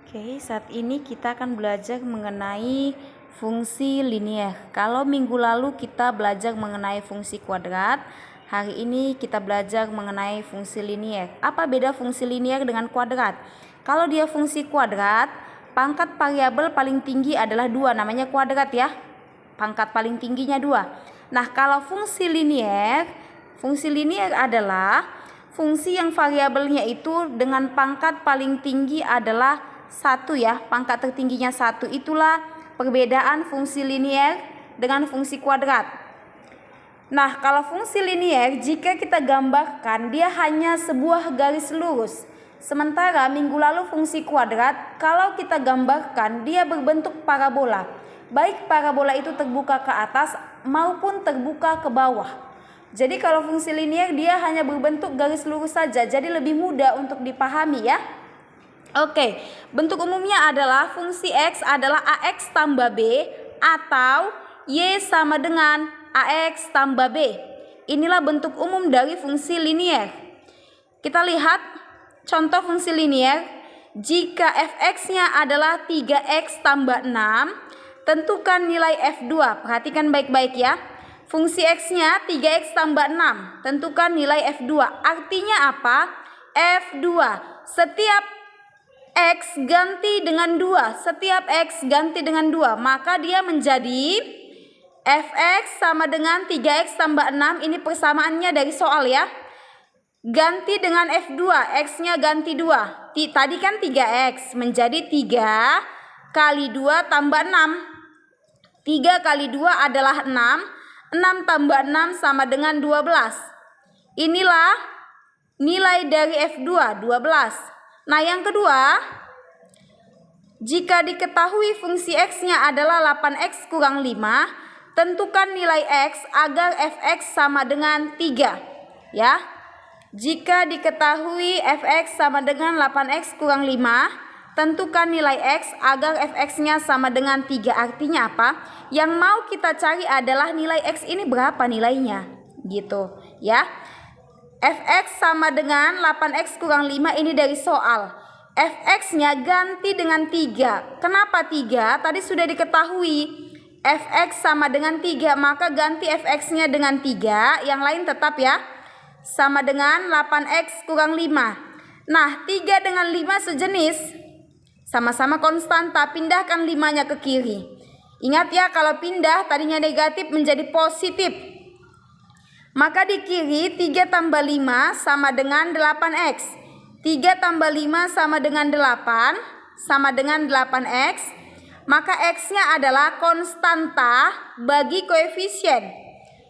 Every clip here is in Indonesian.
Oke, saat ini kita akan belajar mengenai fungsi linier. Kalau minggu lalu kita belajar mengenai fungsi kuadrat, hari ini kita belajar mengenai fungsi linier. Apa beda fungsi linier dengan kuadrat? Kalau dia fungsi kuadrat, pangkat variabel paling tinggi adalah 2, namanya kuadrat ya. Pangkat paling tingginya 2. Nah, kalau fungsi linier adalah fungsi yang variabelnya itu dengan pangkat paling tinggi adalah 1 ya, pangkat tertingginya 1. Itulah perbedaan fungsi linier dengan fungsi kuadrat. Nah, kalau fungsi linier jika kita gambarkan dia hanya sebuah garis lurus. Sementara minggu lalu fungsi kuadrat kalau kita gambarkan dia berbentuk parabola. Baik parabola itu terbuka ke atas maupun terbuka ke bawah. Jadi kalau fungsi linier dia hanya berbentuk garis lurus saja, jadi lebih mudah untuk dipahami ya. Oke, bentuk umumnya adalah fungsi X adalah AX tambah B atau Y sama dengan AX tambah B. Inilah bentuk umum dari fungsi linier. Kita lihat contoh fungsi linier. Jika fx-nya adalah 3x tambah 6, tentukan nilai f2. Perhatikan baik-baik ya. Fungsi x-nya 3x tambah 6, tentukan nilai f2. Artinya apa? f2. Setiap X ganti dengan 2. Setiap X ganti dengan 2. Maka dia menjadi Fx sama dengan 3X tambah 6. Ini persamaannya dari soal ya. Ganti dengan F2. X-nya ganti 2. Tadi kan 3X. Menjadi 3 kali 2 tambah 6. 3 kali 2 adalah 6. 6 tambah 6 sama dengan 12. Inilah nilai dari F2, 12. Nah, yang kedua, jika diketahui fungsi X-nya adalah 8X kurang 5, tentukan nilai X agar Fx sama dengan 3. Ya. Jika diketahui Fx sama dengan 8X kurang 5, tentukan nilai X agar Fx-nya sama dengan 3. Artinya apa? Yang mau kita cari adalah nilai X ini berapa nilainya. Gitu, ya. Fx sama dengan 8x kurang 5 ini dari soal. Fx-nya ganti dengan 3. Kenapa 3? Tadi sudah diketahui Fx sama dengan 3, maka ganti Fx-nya dengan 3. Yang lain tetap ya. Sama dengan 8x kurang 5. Nah, 3 dengan 5 sejenis. Sama-sama konstanta, pindahkan 5-nya ke kiri. Ingat ya, kalau pindah tadinya negatif menjadi positif. Maka di kiri 3 tambah 5 sama dengan 8x. 3 tambah 5 sama dengan 8 sama dengan 8x. Maka x-nya adalah konstanta bagi koefisien.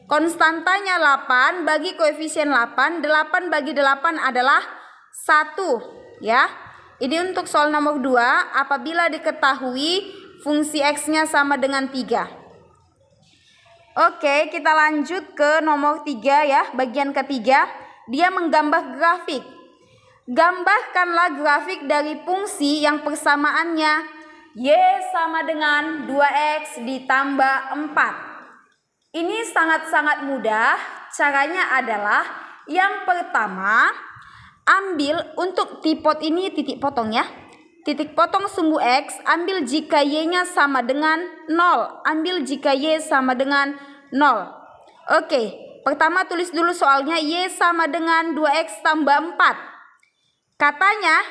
Konstantanya 8 bagi koefisien 8. 8 bagi 8 adalah 1 ya. Ini untuk soal nomor 2 apabila diketahui fungsi x-nya sama dengan 3. Oke, kita lanjut ke nomor 3 ya, bagian ketiga. Dia menggambar grafik. Gambarkanlah grafik dari fungsi yang persamaannya Y sama dengan 2X ditambah 4. Ini sangat-sangat mudah. Caranya adalah yang pertama, ambil untuk tipot ini titik potong ya. Titik potong sumbu X, ambil jika Y-nya sama dengan 0. Ambil jika Y sama dengan 0. Oke, pertama tulis dulu soalnya Y sama dengan 2X tambah 4. Katanya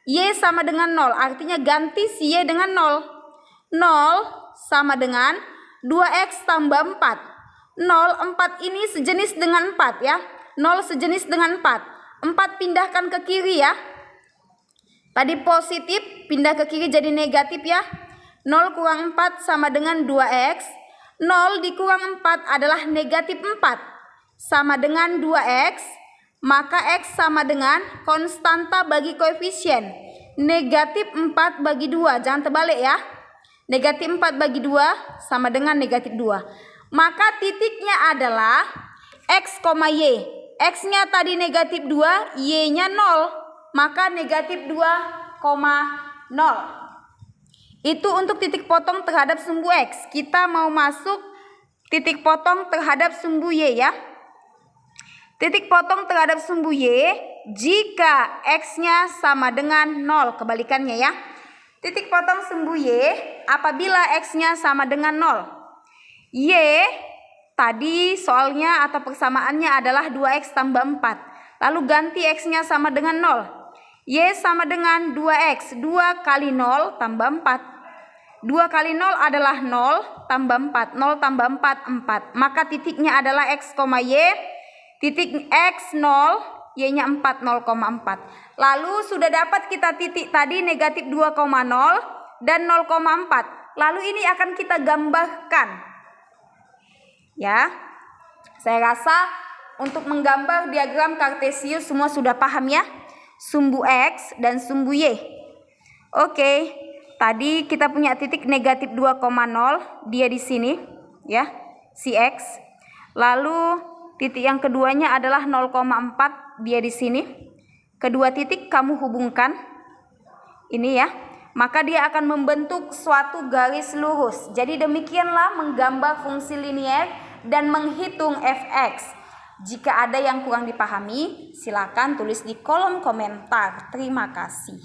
Y sama dengan 0, artinya ganti si Y dengan 0. 0 sama dengan 2X tambah 4. 0, 4 ini sejenis dengan 4 ya. 0 sejenis dengan 4. 4 pindahkan ke kiri ya. Tadi positif, pindah ke kiri jadi negatif ya. 0 kurang 4 sama dengan 2x. 0 dikurang 4 adalah negatif 4. Sama dengan 2x. Maka x sama dengan konstanta bagi koefisien. Negatif 4 bagi 2. Jangan terbalik ya. Negatif 4 bagi 2 sama dengan negatif 2. Maka titiknya adalah x, y. X-nya tadi negatif 2, y-nya 0. Maka negatif 2,0. Itu untuk titik potong terhadap sumbu X. Kita mau masuk titik potong terhadap sumbu Y ya. Titik potong terhadap sumbu Y jika X-nya sama dengan 0. Kebalikannya ya. Titik potong sumbu Y apabila X-nya sama dengan 0. Y tadi soalnya atau persamaannya adalah 2X tambah 4. Lalu ganti X-nya sama dengan 0. Y sama dengan 2X. 2 kali 0 tambah 4. 2 kali 0 adalah 0 tambah 4. 0 tambah 4, 4. Maka titiknya adalah X, Y. Titik X 0. Y-nya 4, 0,4. Lalu sudah dapat kita titik tadi negatif 2,0 dan 0,4. Lalu ini akan kita gambarkan. Ya. Saya rasa untuk menggambar diagram kartesius semua sudah paham ya. Sumbu X dan sumbu Y. Oke. Tadi kita punya titik negatif 2,0, dia di sini ya, si X. Lalu titik yang keduanya adalah 0,4, dia di sini. Kedua titik kamu hubungkan ini ya, maka dia akan membentuk suatu garis lurus. Jadi demikianlah menggambar fungsi linier dan menghitung fx. Jika ada yang kurang dipahami, silakan tulis di kolom komentar. Terima kasih.